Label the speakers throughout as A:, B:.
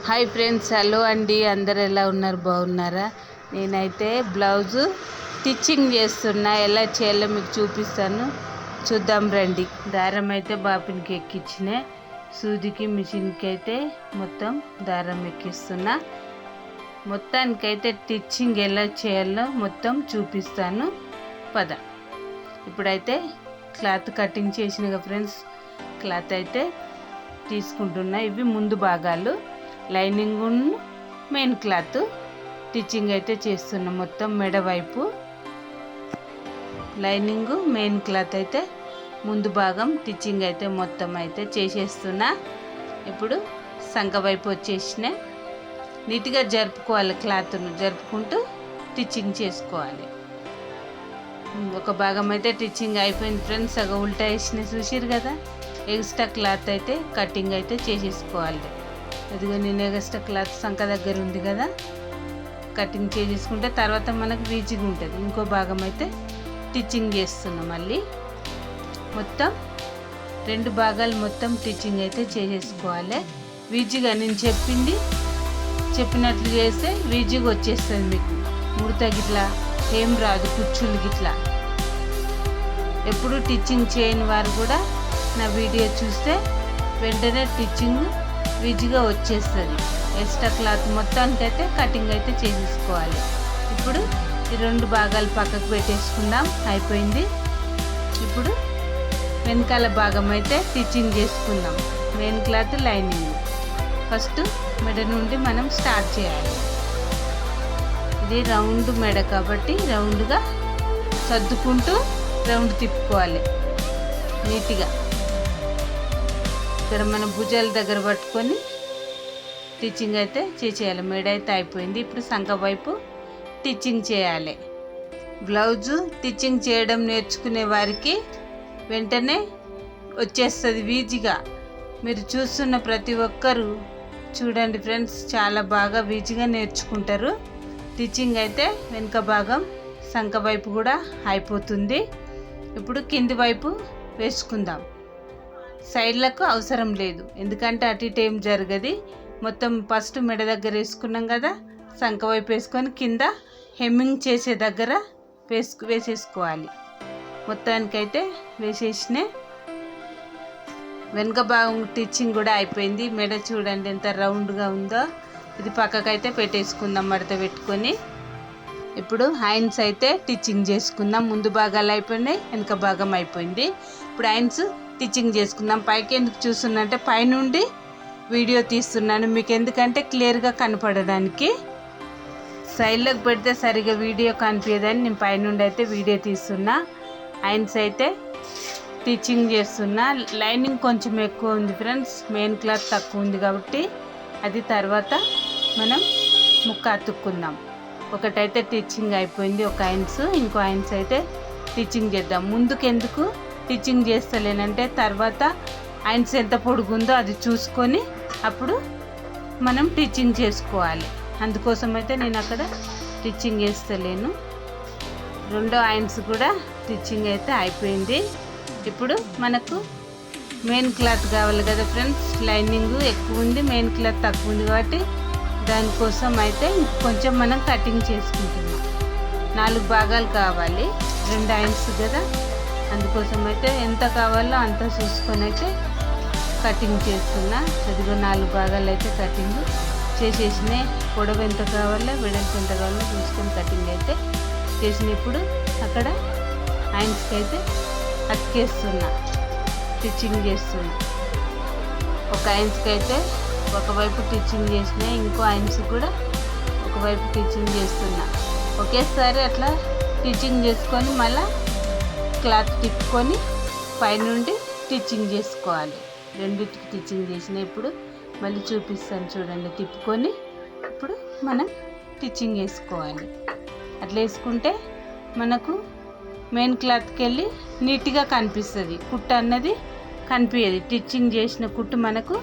A: Hi friends, hello అండి. అందరు ఎలా ఉన్నారు? బాగున్నారా? నేనైతే బ్లౌజు స్టిచ్చింగ్ చేస్తున్నా. ఎలా చేయాలో మీకు చూపిస్తాను, చూద్దాం రండి. దారం అయితే బాపిన్కి ఎక్కించిన, సూదికి మిషన్కి అయితే మొత్తం దారం ఎక్కిస్తున్నా. మొత్తానికైతే స్టిచ్చింగ్ ఎలా చేయాలో మొత్తం చూపిస్తాను, పద. ఇప్పుడైతే క్లాత్ కటింగ్ చేసినగా ఫ్రెండ్స్, క్లాత్ అయితే తీసుకుంటున్నా. ఇవి ముందు భాగాలు, లైనింగ్ మెయిన్ క్లాత్ స్టిచ్చింగ్ అయితే చేస్తున్నా. మొత్తం మెడ వైపు లైనింగ్, మెయిన్ క్లాత్ అయితే ముందు భాగం స్టిచ్చింగ్ అయితే మొత్తం అయితే చేసేస్తున్నా. ఇప్పుడు సంక వైపు వచ్చేసిన, నీట్గా జరుపుకోవాలి. క్లాత్ను జరుపుకుంటూ స్టిచ్చింగ్ చేసుకోవాలి. ఒక భాగం అయితే స్టిచ్చింగ్ అయిపోయింది ఫ్రెండ్స్. సగం ఉల్టా వేసిన చూసిరు కదా. ఎక్స్ట్రా క్లాత్ అయితే కటింగ్ అయితే చేసేసుకోవాలి. అదిగో నేను ఎక్స్ట్రా క్లాత్ సంక దగ్గర ఉంది కదా, కటింగ్ చేసేసుకుంటే తర్వాత మనకు రీచ్గా ఉంటుంది. ఇంకో భాగం అయితే స్టిచ్చింగ్ చేస్తున్నాం. మళ్ళీ మొత్తం రెండు భాగాలు మొత్తం స్టిచ్చింగ్ అయితే చేసేసుకోవాలి. వీజీగా నేను చెప్పినట్లు చేస్తే వీజీగా వచ్చేస్తుంది. మీకు ముడత గిట్లా ఏం రాదు, కుచ్చులు గిట్లా. ఎప్పుడు స్టిచ్చింగ్ చేయని వారు కూడా నా వీడియో చూస్తే వెంటనే స్టిచ్చింగ్ ఈజీగా వచ్చేస్తుంది. ఎక్స్ట్రా క్లాత్ మొత్తానికైతే కటింగ్ అయితే చేసేసుకోవాలి. ఇప్పుడు ఈ రెండు భాగాలు పక్కకు పెట్టేసుకుందాం. అయిపోయింది. ఇప్పుడు వెనకాల భాగం అయితే స్టిచ్చింగ్ చేసుకుందాం. Main cloth, lining. ఫస్ట్ మెడ నుండి మనం స్టార్ట్ చేయాలి. ఇది రౌండ్ మెడ కాబట్టి రౌండ్గా సర్దుకుంటూ రౌండ్ తిప్పుకోవాలి నీట్గా. ఇక్కడ మన భుజాల దగ్గర పట్టుకొని స్టిచ్చింగ్ అయితే చేసేయాలి. మెడ అయితే అయిపోయింది. ఇప్పుడు సంక వైపు స్టిచ్చింగ్ చేయాలి. బ్లౌజు స్టిచ్చింగ్ చేయడం నేర్చుకునే వారికి వెంటనే వచ్చేస్తుంది ఈజీగా. మీరు చూస్తున్న ప్రతి ఒక్కరూ చూడండి ఫ్రెండ్స్, చాలా బాగా ఈజీగా నేర్చుకుంటారు. స్టిచ్చింగ్ అయితే వెనుక భాగం సంక వైపు కూడా అయిపోతుంది. ఇప్పుడు కింది వైపు వేసుకుందాం. సైడ్లకు అవసరం లేదు, ఎందుకంటే అటు ఇటు ఏం జరగది. మొత్తం ఫస్ట్ మెడ దగ్గర వేసుకున్నాం కదా, సంక వైపు వేసుకొని కింద హెమ్మింగ్ చేసే దగ్గర వేసేసుకోవాలి. మొత్తానికైతే వేసేసిన. వెనుక భాగం స్టిచ్చింగ్ కూడా అయిపోయింది. మెడ చూడండి ఎంత రౌండ్గా ఉందో. ఇది పక్కకైతే పెట్టేసుకుందాం మడత పెట్టుకొని. ఇప్పుడు హ్యాండ్స్ అయితే స్టిచ్చింగ్ చేసుకుందాం. ముందు భాగాలు అయిపోయినాయి, వెనుక భాగం అయిపోయింది. ఇప్పుడు హ్యాండ్స్ స్టిచ్చింగ్ చేసుకుందాం. పైకి ఎందుకు చూస్తున్నంటే పైనుండి వీడియో తీస్తున్నాను మీకు, ఎందుకంటే క్లియర్గా కనపడడానికి. సైడ్లోకి పెడితే సరిగా వీడియో కనిపించదని నేను పైనుండి అయితే వీడియో తీస్తున్నా. హ్యాండ్స్ అయితే స్టిచ్చింగ్ చేస్తున్నా. లైనింగ్ కొంచెం ఎక్కువ ఉంది ఫ్రెండ్స్, మెయిన్ క్లాత్ తక్కువ ఉంది కాబట్టి అది తర్వాత మనం ముక్క అతుక్కుందాం. ఒకటైతే స్టిచ్చింగ్ అయిపోయింది, ఒక హ్యాండ్స్. ఇంకో హ్యాండ్స్ అయితే స్టిచ్చింగ్ చేద్దాం. ముందుకు ఎందుకు స్టిచ్చింగ్ చేస్తలేనంటే తర్వాత హ్యాండ్స్ ఎంత పొడుగుందో అది చూసుకొని అప్పుడు మనం స్టిచ్చింగ్ చేసుకోవాలి. అందుకోసం అయితే నేను అక్కడ స్టిచ్చింగ్ చేస్తలేను. రెండో హ్యాండ్స్ కూడా స్టిచ్చింగ్ అయితే అయిపోయింది. ఇప్పుడు మనకు మెయిన్ క్లాత్ కావాలి కదా ఫ్రెండ్స్. లైనింగ్ ఎక్కువ ఉంది, మెయిన్ క్లాత్ తక్కువ ఉంది కాబట్టి దానికోసం అయితే కొంచెం మనం కటింగ్ చేసుకుంటున్నాం. 4 భాగాలు కావాలి, 2 హ్యాండ్స్ కదా, అందుకోసం అయితే ఎంత కావాలో అంత చూసుకొని అయితే కటింగ్ చేస్తున్నా. అదిగో 4 భాగాలు అయితే కటింగ్ చేసేసినాయి. పొడవు ఎంత కావాలో వెడల్పు ఎంత కావాలో చూసుకొని కటింగ్ అయితే చేసిన. ఇప్పుడు అక్కడ హ్యాండ్స్కి అయితే అతికేస్తున్నా, స్టిచ్చింగ్ చేస్తున్నా. ఒక హ్యాండ్స్కి అయితే ఒకవైపు స్టిచ్చింగ్ చేసిన, ఇంకో హ్యాండ్స్ కూడా ఒకవైపు స్టిచ్చింగ్ చేస్తున్నా. ఒకేసారి అట్లా స్టిచ్చింగ్ చేసుకొని మళ్ళీ క్లాత్ తిప్పుకొని పైనుండి స్టిచ్చింగ్ చేసుకోవాలి. రెండింటికి స్టిచ్చింగ్ చేసిన. ఇప్పుడు మళ్ళీ చూపిస్తాను చూడండి. తిప్పుకొని ఇప్పుడు మనం స్టిచ్చింగ్ వేసుకోవాలి. అట్లా వేసుకుంటే మనకు మెయిన్ క్లాత్కి వెళ్ళి నీట్గా కనిపిస్తుంది. కుట్టు అన్నది కనిపించదు. స్టిచ్చింగ్ చేసిన కుట్టు మనకు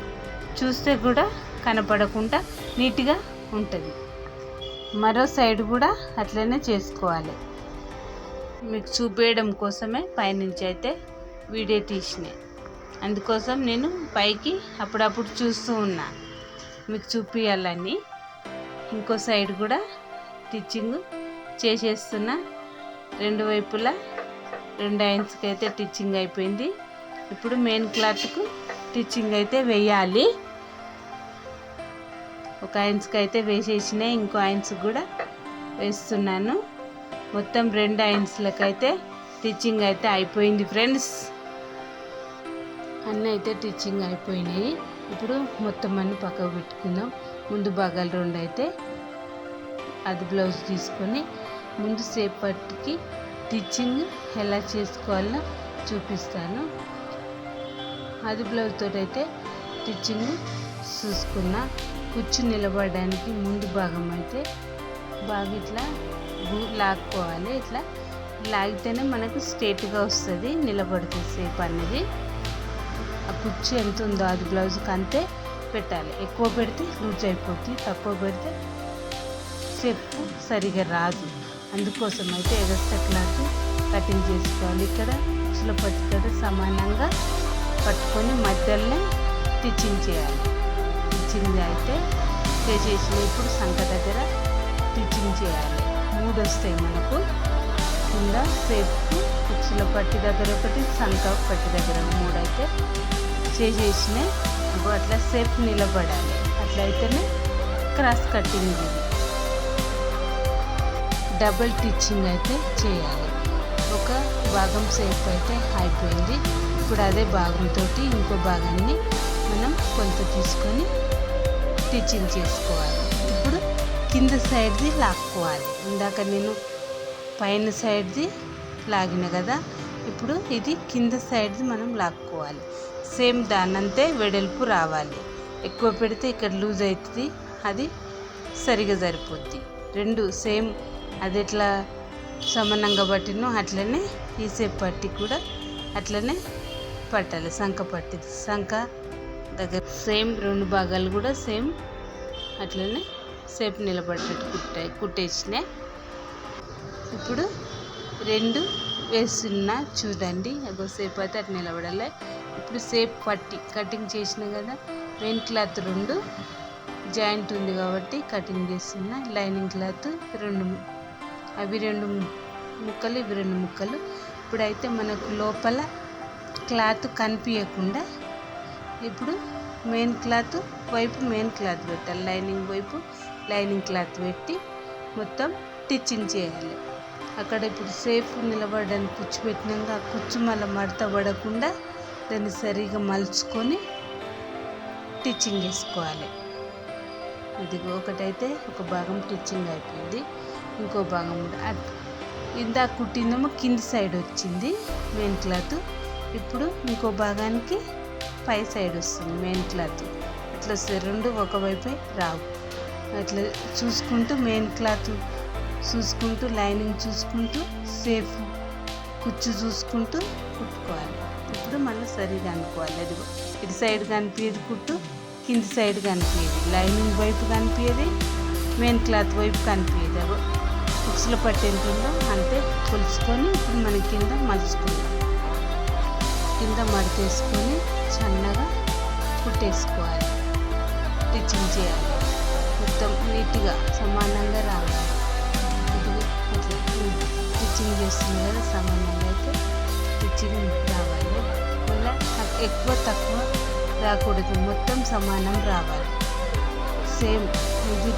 A: చూస్తే కూడా కనపడకుండా నీట్గా ఉంటుంది. మరో సైడ్ కూడా అట్లనే చేసుకోవాలి. మీకు చూపేయడం కోసమే పైనుంచి అయితే వీడియో తీసినాయి. అందుకోసం నేను పైకి అప్పుడప్పుడు చూస్తూ ఉన్నా. మీకు చూపించాలని. ఇంకో సైడ్ కూడా స్టిచ్చింగ్ చేసేస్తున్న. రెండు వైపులా 2 లైన్స్కి అయితే స్టిచ్చింగ్ అయిపోయింది. ఇప్పుడు మెయిన్ క్లాత్కు స్టిచ్చింగ్ అయితే వేయాలి. ఒక లైన్స్కి అయితే వేసేసినాయి, ఇంకో లైన్స్కి కూడా వేస్తున్నాను. మొత్తం 2 లైన్స్లకు అయితే స్టిచ్చింగ్ అయితే అయిపోయింది ఫ్రెండ్స్. అన్నీ అయితే స్టిచ్చింగ్ అయిపోయినాయి. ఇప్పుడు మొత్తం అన్ని పక్కకు పెట్టుకుందాం. ముందు భాగాలు 2 అయితే అది బ్లౌజ్ తీసుకొని ముందు సేప్ పట్టికి స్టిచ్చింగ్ ఎలా చేసుకోవాలో చూపిస్తాను. అది బ్లౌజ్ తోటి అయితే స్టిచ్చింగ్ చూసుకున్నా. కుచ్చు నిలబడడానికి ముందు భాగం అయితే బాగా ఇట్లా లాక్కోవాలి. ఇట్లా లాగితేనే మనకు స్ట్రేట్గా వస్తుంది, నిలబడుతుంది సేప్ అనేది. ఆ కుచ్చు ఎంత ఉందో అది బ్లౌజ్కి అంతే పెట్టాలి. ఎక్కువ పెడితే లూజ్ అయిపోతుంది, తక్కువ పెడితే సేప్ సరిగా రాదు. అందుకోసం అయితే ఎగస్ట్రా క్లాత్ కటింగ్ చేసుకోవాలి. ఇక్కడ కుచ్చుల పట్టు కదా సమానంగా పట్టుకొని మధ్యలోనే స్టిచ్చింగ్ చేయాలి. స్టిచ్చింగ్ అయితే చేసేసిన ఇప్పుడు సంక దగ్గర స్టిచ్చింగ్ చేయాలి. 3 వస్తాయి మనకు. కింద సేప్కు కుచ్చుల పట్టి దగ్గర ఒకటి, సంక పట్టి దగ్గర 3 అయితే చేసేసినాయి. అట్లా సేప్ నిలబడాలి. అట్లయితేనే క్రాస్ కటింగ్. ఇది డబుల్ స్టిచ్చింగ్ అయితే చేయాలి. ఒక భాగం సేప్ అయితే అయిపోయింది. ఇప్పుడు అదే భాగంతో ఇంకో భాగాన్ని మనం కొంత తీసుకొని స్టిచ్చింగ్ చేసుకోవాలి. ఇప్పుడు కింద సైడ్ది లాక్కోవాలి. ఇందాక నేను పైన సైడ్ది లాగిన కదా, ఇప్పుడు ఇది కింద సైడ్ది మనం లాక్కోవాలి. సేమ్ దానంతే వెడల్పు రావాలి. ఎక్కువ పెడితే ఇక్కడ లూజ్ అవుతుంది, అది సరిగా సరిపోద్ది. 2 సేమ్ అది ఎట్లా సమానంగా పట్టినో అట్లనే ఈ సేప్ పట్టి కూడా అట్లనే పట్టాలి. సంక పట్టి సంక దగ్గర సేమ్ 2 భాగాలు కూడా సేమ్ అట్లనే సేపు నిలబడేటట్టు కుట్టేసినాయి. ఇప్పుడు 2 వేస్తున్నా చూడండి. అగో సేపు అయితే అటు నిలబడాలి. ఇప్పుడు సేప్ పట్టి కటింగ్ చేసిన కదా, మెయిన్ క్లాత్ 2 జాయింట్ ఉంది కాబట్టి కటింగ్ చేస్తున్నా. లైనింగ్ క్లాత్ 2, అవి 2 ముక్కలు, ఇవి 2 ముక్కలు. ఇప్పుడైతే మనకు లోపల క్లాత్ కనిపించకుండా ఇప్పుడు మెయిన్ క్లాత్ వైపు మెయిన్ క్లాత్ పెట్టాలి, లైనింగ్ వైపు లైనింగ్ క్లాత్ పెట్టి మొత్తం స్టిచ్చింగ్ చేయాలి. అక్కడ ఇప్పుడు సేఫ్ నిలబడడానికి కుచ్చు పెట్టినాక ఆ కుచ్చు మళ్ళీ మడత పడకుండా దాన్ని సరిగా మలుచుకొని స్టిచ్చింగ్ చేసుకోవాలి. ఇది ఒకటైతే ఒక భాగం స్టిచ్చింగ్ అయిపోయింది. ఇంకో భాగం ఇందాక కుట్టిందేమో కింది సైడ్ వచ్చింది మెయిన్ క్లాత్. ఇప్పుడు ఇంకో భాగానికి పై సైడ్ వస్తుంది మెయిన్ క్లాత్. అట్లా వస్తాయి 2 ఒకవైపే రావు. అట్లా చూసుకుంటూ మెయిన్ క్లాత్ చూసుకుంటూ, లైనింగ్ చూసుకుంటూ, సేఫ్ కుచ్చు చూసుకుంటూ కుట్టుకోవాలి. ఇప్పుడు మళ్ళీ సరిగా అనుకోవాలి. అది ఇటు సైడ్ కనిపించేది కుట్టు, కింది సైడ్ కనిపించేది, లైనింగ్ వైపు కనిపించేది, మెయిన్ క్లాత్ వైపు కనిపించేది. అవి కుక్స్లో పట్టి ఎంత ఉందో అంతే కొలుచుకొని ఇప్పుడు మన కింద మలుచుకుందాం. కింద మడతేసుకొని సన్నగా కుట్టేసుకోవాలి. స్టిచ్చింగ్ చేయాలి. మొత్తం నీట్గా సమానంగా రావాలి. అట్లా స్టిచ్చింగ్ చేస్తుంది కదా, సమానంగా అయితే స్టిచ్చింగ్ రావాలి. మళ్ళీ ఎక్కువ తక్కువ రాకూడదు, మొత్తం సమానం రావాలి. సేమ్ ఇది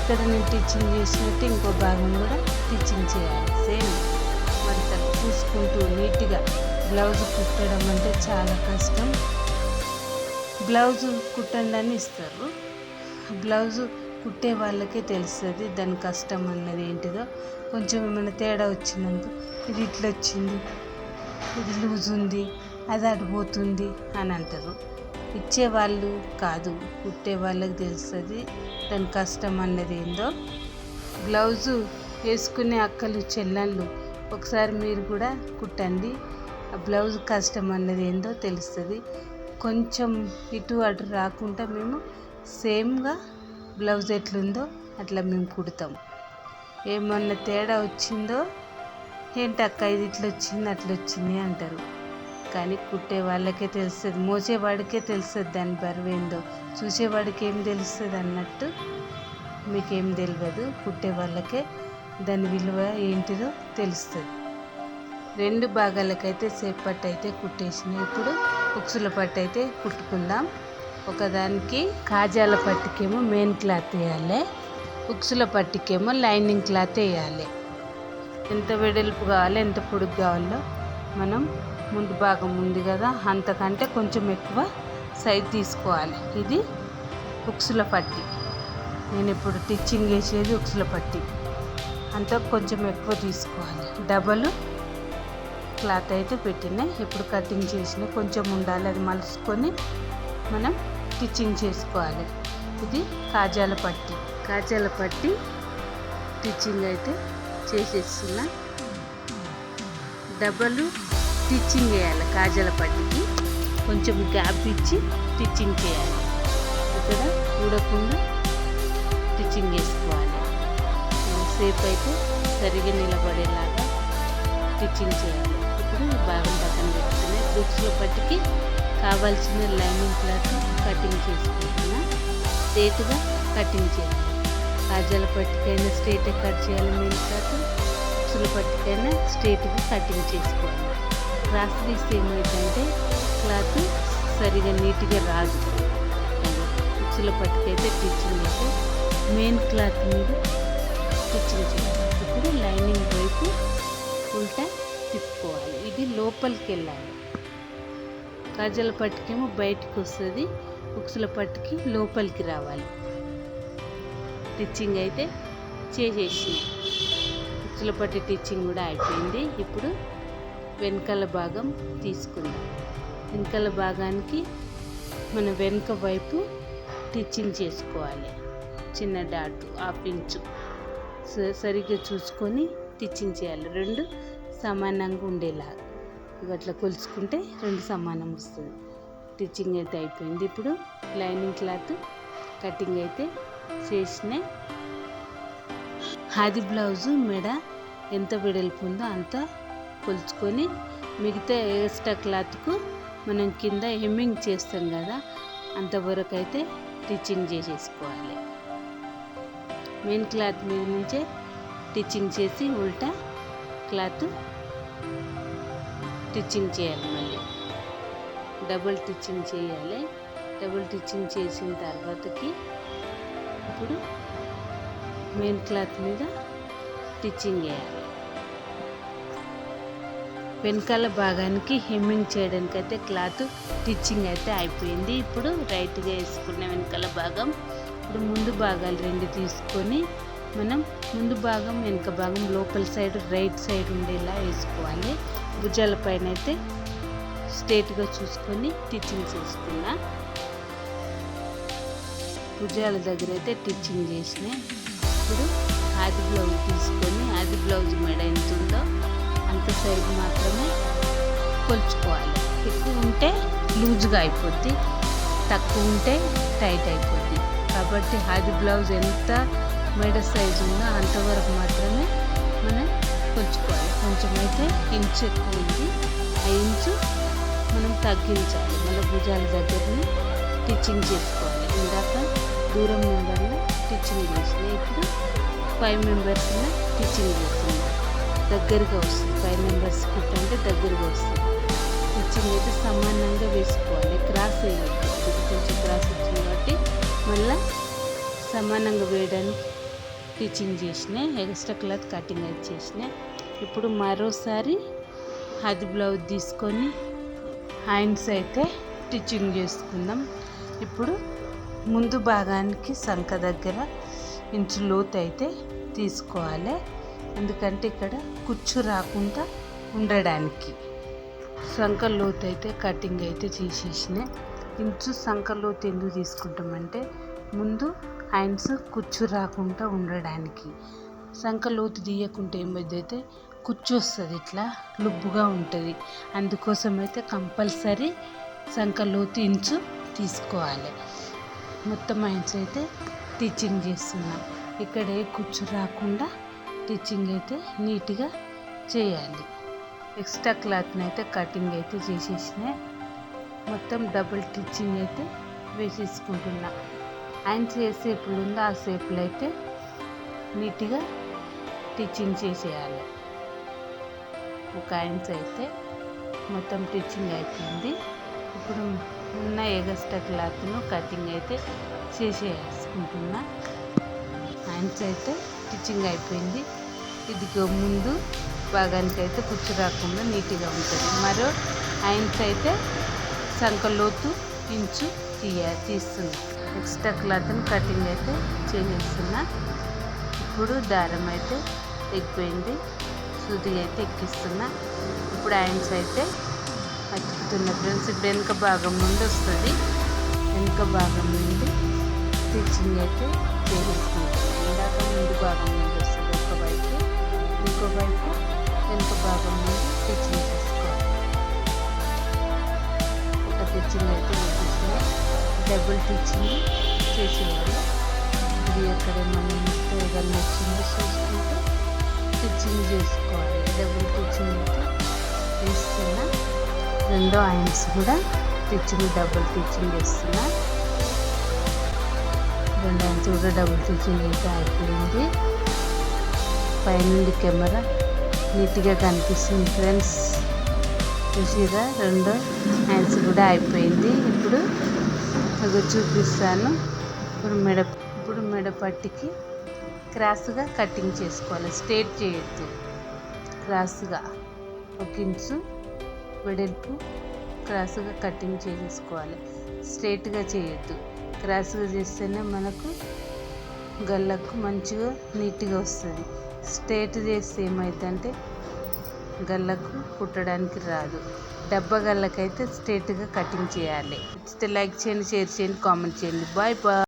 A: ఇక్కడ నేను స్టిచ్చింగ్ చేసినట్టు ఇంకో భాగం కూడా స్టిచ్చింగ్ చేయాలి. సేమ్ మడతలు చూసుకుంటూ నీట్గా. బ్లౌజ్ కుట్టడం అంటే చాలా కష్టం. బ్లౌజు కుట్టండి అని ఇస్తారు. బ్లౌజు కుట్టే వాళ్ళకే తెలుస్తుంది దాని కష్టం అన్నది ఏంటిదో. కొంచెం ఏమైనా తేడా వచ్చిందనుకో, ఇది ఇట్లా వచ్చింది, ఇది లూజ్ ఉంది, అది అడిపోతుంది అని అంటారు. ఇచ్చేవాళ్ళు కాదు, కుట్టే వాళ్ళకి తెలుస్తుంది దాని కష్టం అన్నది ఏందో. బ్లౌజు వేసుకునే అక్కలు చెల్లెళ్ళు ఒకసారి మీరు కూడా కుట్టండి. ఆ బ్లౌజ్ కష్టం అన్నది ఏందో తెలుస్తుంది. కొంచెం ఇటు అటు రాకుండా మేము సేమ్గా బ్లౌజ్ ఎట్లుందో అట్లా మేము కుడతాం. ఏమన్నా తేడా వచ్చిందో ఏంటక్క ఇది ఇట్లా వచ్చింది అట్లా వచ్చింది అంటారు. కానీ కుట్టే వాళ్ళకే తెలుస్తుంది, మోసేవాడికే తెలుస్తుంది దాని బరువేందో, చూసేవాడికి ఏం తెలుస్తుంది అన్నట్టు మీకేం తెలియదు. కుట్టే వాళ్ళకే దాని విలువ ఏంటిదో తెలుస్తుంది. 2 భాగాలకైతే సేప్ పట్టు అయితే కుట్టేసిన. ఇప్పుడు ఉక్సుల పట్టు అయితే కుట్టుకుందాం. ఒకదానికి కాజాల పట్టుకేమో మెయిన్ క్లాత్ వేయాలి, ఉక్సుల పట్టుకేమో లైనింగ్ క్లాత్ వేయాలి. ఎంత వెడల్పు కావాలి, ఎంత పొడుగు కావాలో మనం ముందు భాగం ఉంది కదా, అంతకంటే కొంచెం ఎక్కువ సైజ్ తీసుకోవాలి. ఇది ఉక్సుల పట్టి, నేను ఇప్పుడు టిచ్చింగ్ వేసేది ఉక్సుల పట్టి, అంత కొంచెం ఎక్కువ తీసుకోవాలి. డబల్ క్లాత్ అయితే పెట్టిన. ఇప్పుడు కటింగ్ చేసిన కొంచెం ఉండాలి, అది మలుచుకొని మనం టిచ్చింగ్ చేసుకోవాలి. ఇది కాజాల పట్టి, కాజాల పట్టి టిచ్చింగ్ అయితే చేసేస్తున్నా. డబల్ టిచ్చింగ్ వేయాలి, కాజాల పట్టికి కొంచెం గ్యాప్ ఇచ్చి టిచ్చింగ్ చేయాలి. ఇక్కడ ఊడకుండా టిచ్చింగ్ వేసుకోవాలి. సేప్ అయితే సరిగా నిలబడేలాగా టిచ్చింగ్ చేయాలి. ఇప్పుడు ఈ భాగం పక్కన పెట్టుకుని ఉక్సుల పట్టికి కావాల్సిన లైనింగ్ క్లాత్ కటింగ్ చేసుకుంటున్నా. స్ట్రేట్గా కటింగ్ చేయాలి. కాజాల పట్టికైనా స్ట్రేట్గా కట్ చేయాలి మెయిన్ క్లాత్, ఉక్సుల పట్టికైనా స్ట్రేట్గా కటింగ్ చేసుకోవాలి. క్రాస్ తీస్తే ఏమైందంటే క్లాత్ సరిగా నీట్గా రాదు. ఉక్సుల పట్టికైతే టిచ్చింగ్ అయితే మెయిన్ క్లాత్ మీద టిచ్చింగ్ చేయాలి. ఇప్పుడు లైనింగ్ వైపు ఉల్టా తిప్పుకోవాలి. ఇది లోపలికి వెళ్ళాలి. కాజాల పట్టుకేమో బయటికి వస్తుంది, ఉక్సుల పట్టుకి లోపలికి రావాలి. టిచ్చింగ్ అయితే చేసేసి ఉక్సుల పట్టి టిచ్చింగ్ కూడా అయిపోయింది. ఇప్పుడు వెనకాల భాగం తీసుకుందాం. వెనకాల భాగానికి మన వెనుక వైపు టిచ్చింగ్ చేసుకోవాలి. చిన్న డాట్ 1/2 ఇంచు సరిగ్గా చూసుకొని టిచ్చింగ్ చేయాలి. 2 సమానంగా ఉండేలాగా అట్లా కొలుచుకుంటే 2 సమానం వస్తుంది. టిచ్చింగ్ అయితే అయిపోయింది. ఇప్పుడు లైనింగ్ క్లాత్ కటింగ్ అయితే చేసిన. ఆది బ్లౌజు మెడ ఎంత వెడల్పు ఉందో అంత కొలుచుకొని మిగతా ఎక్స్ట్రా క్లాత్కు మనం కింద హెమ్మింగ్ చేస్తాం కదా, అంతవరకు అయితే టిచ్చింగ్ చేసేసుకోవాలి. మెయిన్ క్లాత్ మీద నుంచే టిచ్చింగ్ చేసి ఉల్టా క్లాత్ టిచ్చింగ్ చేయాలి. మళ్ళీ డబుల్ టిచ్చింగ్ చేయాలి. డబుల్ టిచ్చింగ్ చేసిన తర్వాతకి ఇప్పుడు మెయిన్ క్లాత్ మీద టిచ్చింగ్ వేయాలి. వెనకాల భాగానికి హెమ్మింగ్ చేయడానికి అయితే క్లాత్ టిచ్చింగ్ అయితే అయిపోయింది. ఇప్పుడు రైట్గా వేసుకున్న వెనకాల భాగం, ఇప్పుడు ముందు భాగాలు 2 తీసుకొని మనం ముందు భాగం వెనక భాగం లోపల సైడ్ రైట్ సైడ్ ఉండేలా వేసుకోవాలి. భుజాల పైన అయితే స్ట్రేట్గా చూసుకొని టిచ్చింగ్ చేసుకున్నా. భుజాల దగ్గర అయితే టిచ్చింగ్ చేసిన. ఇప్పుడు ఆది బ్లౌజ్ తీసుకొని ఆది బ్లౌజ్ మెడ ఎంత ఉందో అంత సైడ్ మాత్రమే కొలుచుకోవాలి. ఎక్కువ ఉంటే లూజ్గా అయిపోద్ది, తక్కువ ఉంటే టైట్ అయిపోద్ది. కాబట్టి ఆది బ్లౌజ్ ఎంత మెడ సైజు ఉందో అంతవరకు మాత్రమే మనం కొలుచుకోవాలి. కొంచెం అయితే ఇంచు ఎక్కువ ఉంది, ఆ ఇంచు మనం తగ్గించాలి. మన భుజాల దగ్గరని టిచ్చింగ్ చేసుకోవాలి. ఇందాక దూరం మెంబర్లో టిచ్చింగ్ చేసిన, ఇప్పుడు 5 మెంబర్స్లో టిచ్చింగ్ చేస్తున్నాం. దగ్గరగా వస్తుంది. 5 మెంబర్స్ కుట్టంటే దగ్గరగా వస్తుంది. టిచ్చింగ్ అయితే సమానంగా వేసుకోవాలి, క్రాస్ వేయద్దు. ఇది కొంచెం క్రాస్ వచ్చింది కాబట్టి మళ్ళీ సమానంగా వేయడానికి టిచ్చింగ్ చేసిన. ఎక్స్ట్రా క్లాత్ కటింగ్ అయితే చేసిన. ఇప్పుడు మరోసారి ఆది బ్లౌజ్ తీసుకొని హ్యాండ్స్ అయితే టిచ్చింగ్ చేసుకుందాం. ఇప్పుడు ముందు భాగానికి సంక దగ్గర ఇంచు లోతు అయితే తీసుకోవాలి, ఎందుకంటే ఇక్కడ కుచ్చు రాకుండా ఉండడానికి. సంక లోతు అయితే కటింగ్ అయితే చేసేసిన. ఇంచు సంక లోతు ఎందుకు తీసుకుంటామంటే ముందు హ్యాండ్స్ కుచ్చు రాకుండా ఉండడానికి. సంక లోతు తీయకుంటే ఏమైతే కుచ్చు వస్తుంది, ఇట్లా లుబ్బుగా ఉంటుంది. అందుకోసం అయితే కంపల్సరీ సంక లోతు ఇంచు తీసుకోవాలి. మొత్తం హ్యాండ్స్ అయితే టిచ్చింగ్ చేస్తున్నాం. ఇక్కడ ఏ కుచ్చు రాకుండా టిచ్చింగ్ అయితే నీట్గా చేయాలి. ఎక్స్ట్రా క్లాత్ని అయితే కటింగ్ అయితే చేసేసిన, మొత్తం డబుల్ స్టిచ్చింగ్ అయితే వేసేసుకుంటున్నా. హ్యాండ్స్ ఏ షేపులు ఉందో ఆ షేపులు అయితే నీట్గా స్టిచ్చింగ్ చేసేయాలి. ఒక హ్యాండ్స్ అయితే మొత్తం స్టిచ్చింగ్ అయిపోయింది. ఇప్పుడు ఉన్న ఎగస్ట్రా క్లాత్ను కటింగ్ అయితే చేసేసుకుంటున్నా. హ్యాండ్స్ అయితే స్టిచ్చింగ్ అయిపోయింది. ఇది ముందు భాగానికి అయితే కుచ్చు రాకుండా నీట్గా ఉంటుంది. మరో హ్యాండ్స్ అయితే సంకలోతు ఇంచు తీస్తున్నా. ఎక్స్ట్రా క్లాత్ని కటింగ్ అయితే చేసేస్తున్నా. ఇప్పుడు దారం అయితే ఎక్కిపోయింది, సూది అయితే ఎక్కిస్తున్నా. ఇప్పుడు హ్యాండ్స్ అయితే అతుకుతున్నా ఫ్రెండ్స్. ఇప్పుడు వెనుక భాగం నుండి వస్తుంది, వెనుక భాగం నుండి స్టిచ్చింగ్ అయితే చేసేసుకుంటాం. ఇందాక ముందు భాగం నుండి వస్తుంది ఒకవైపు, ఇంకోవైపు వెనుక భాగం నుండి స్టిచ్చింగ్ చేసుకోవాలి. ఒక స్టిచ్చింగ్ అయితే వేసేసిన, డబుల్ స్టిచ్చింగ్ చేసేయాలి. ఇది ఎక్కడ మనం ఏదైనా వచ్చిందో చూసుకుంటే స్టిచ్చింగ్ చేసుకోవాలి. డబుల్ స్టిచ్చింగ్ అయితే వేస్తున్నా. రెండో హ్యాండ్స్ కూడా స్టిచ్చింగ్ డబుల్ స్టిచ్చింగ్ వేస్తున్నా. రెండు హ్యాండ్స్ కూడా డబుల్ స్టిచ్చింగ్ అయితే అయిపోయింది. పైనుండి కెమెరా నీట్గా కనిపిస్తుంది ఫ్రెండ్స్, చూసిరా. రెండో హ్యాండ్స్ కూడా అయిపోయింది. ఇప్పుడు అది చూపిస్తాను. ఇప్పుడు మెడపట్టికి క్రాస్గా కటింగ్ చేసుకోవాలి. స్ట్రేట్ చేయొద్దు, క్రాస్గా 1 ఇంచు వెడల్పు క్రాస్గా కటింగ్ చేసేసుకోవాలి. స్ట్రేట్గా చేయొద్దు, క్రాస్గా చేస్తేనే మనకు గల్లకు మంచిగా నీట్గా వస్తుంది. స్ట్రేట్ చేస్తే ఏమవుతుందంటే గల్లకు కుట్టడానికి రాదు. డబ్బా గల్లకైతే స్ట్రేట్గా కటింగ్ చేయాలి. లైక్ చేయండి, షేర్ చేయండి, కామెంట్ చేయండి. Bye bye.